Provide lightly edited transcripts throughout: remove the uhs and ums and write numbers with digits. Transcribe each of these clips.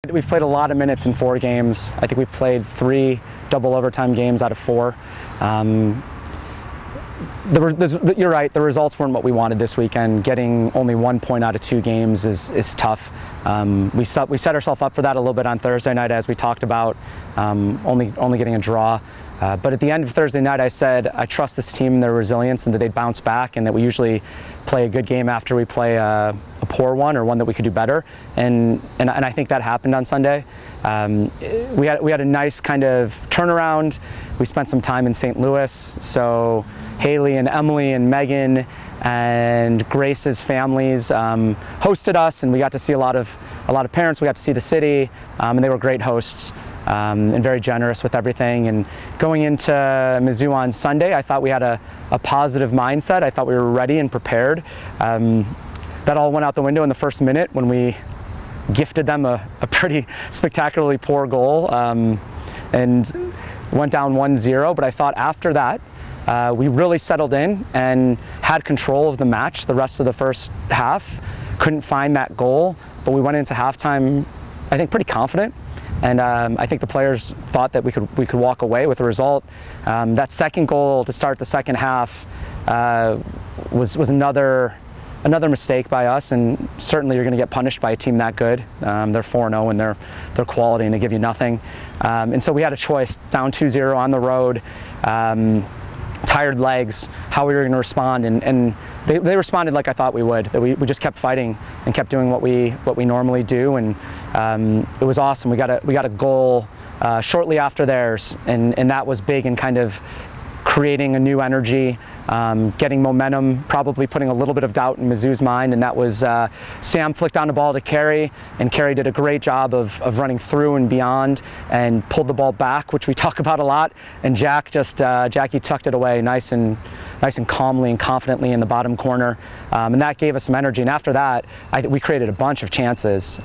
We've played a lot of minutes in 4 games. I think we've played 3 double overtime games out of 4. You're right, the results weren't what we wanted this weekend. Getting only 1 point out of 2 games is tough. We set ourselves up for that a little bit on Thursday night, as we talked about, only getting a draw. But at the end of Thursday night, I said I trust this team and their resilience, and that they'd bounce back, and that we usually play a good game after we play a poor one, or one that we could do better. And I think that happened on Sunday. We had a nice kind of turnaround. We spent some time in St. Louis, so Haley and Emily and Megan and Grace's families hosted us, and we got to see a lot of parents. We got to see the city, and they were great hosts. And very generous with everything. And going into Mizzou on Sunday, I thought we had a positive mindset. I thought we were ready and prepared. That all went out the window in the first minute when we gifted them a pretty spectacularly poor goal, and went down 1-0. But I thought after that, we really settled in and had control of the match the rest of the first half. Couldn't find that goal, but we went into halftime, I think, pretty confident. And I think the players thought that we could walk away with a result. That second goal to start the second half was another mistake by us, and certainly you're going to get punished by a team that good. They're 4-0 and they're quality, and they give you nothing. And so we had a choice, down 2-0 on the road, tired legs, how we were going to respond, and they responded like I thought we would. That we just kept fighting and kept doing what we normally do, and it was awesome. We got a goal shortly after theirs, and that was big in kind of creating a new energy, getting momentum, probably putting a little bit of doubt in Mizzou's mind, and that was Sam flicked on the ball to Carey, and Carey did a great job of running through and beyond and pulled the ball back, which we talk about a lot, and Jackie tucked it away nice and calmly and confidently in the bottom corner, and that gave us some energy. And after that, we created a bunch of chances.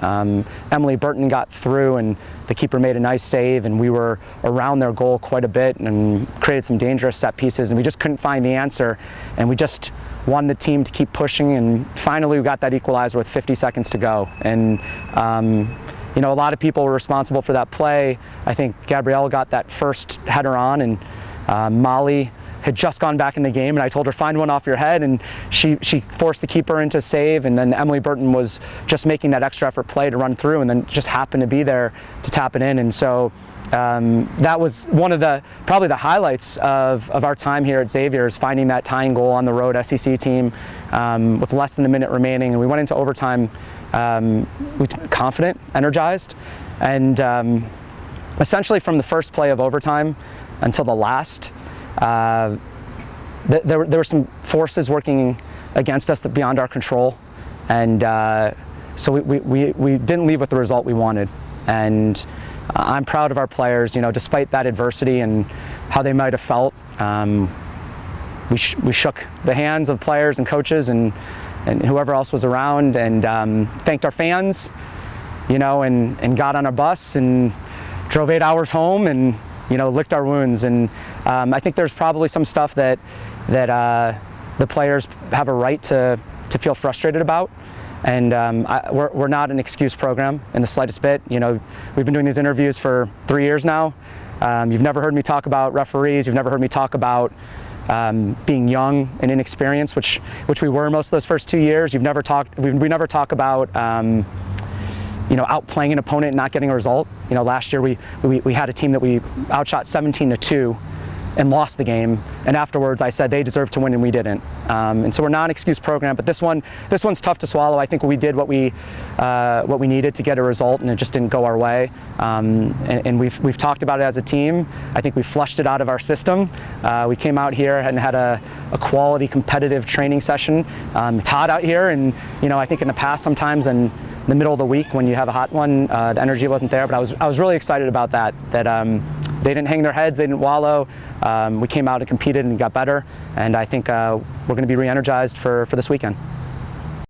Emily Burton got through, and the keeper made a nice save, and we were around their goal quite a bit and created some dangerous set pieces, and we just couldn't find the answer, and we just wanted the team to keep pushing, and finally we got that equalizer with 50 seconds to go. And a lot of people were responsible for that play. I think Gabrielle got that first header on, and Molly had just gone back in the game, and I told her, find one off your head, and she forced the keeper into save, and then Emily Burton was just making that extra effort play to run through, and then just happened to be there to tap it in. And so that was one of probably the highlights of our time here at Xavier, is finding that tying goal on the road SEC team with less than a minute remaining, and we went into overtime confident, energized, and essentially from the first play of overtime until the last, there were some forces working against us that beyond our control, and so we didn't leave with the result we wanted. And I'm proud of our players. Despite that adversity and how they might have felt, we shook the hands of players and coaches and whoever else was around, and thanked our fans, and got on a bus and drove 8 hours home, and licked our wounds. And I think there's probably some stuff that the players have a right to feel frustrated about, and we're not an excuse program in the slightest bit. We've been doing these interviews for 3 years now. You've never heard me talk about referees. You've never heard me talk about being young and inexperienced, which we were most of those first 2 years. We never talk about outplaying an opponent and not getting a result. Last year we had a team that we outshot 17-2 and lost the game, and afterwards I said they deserved to win and we didn't. And so we're not an excuse program, but this one's tough to swallow. I think we did what we needed to get a result, and it just didn't go our way. And we've talked about it as a team. I think we flushed it out of our system. We came out here and had a quality competitive training session. It's hot out here, and I think in the past sometimes in the middle of the week when you have a hot one, the energy wasn't there. But I was really excited about that. They didn't hang their heads, they didn't wallow. We came out and competed and got better, and I think we're going to be re-energized for this weekend.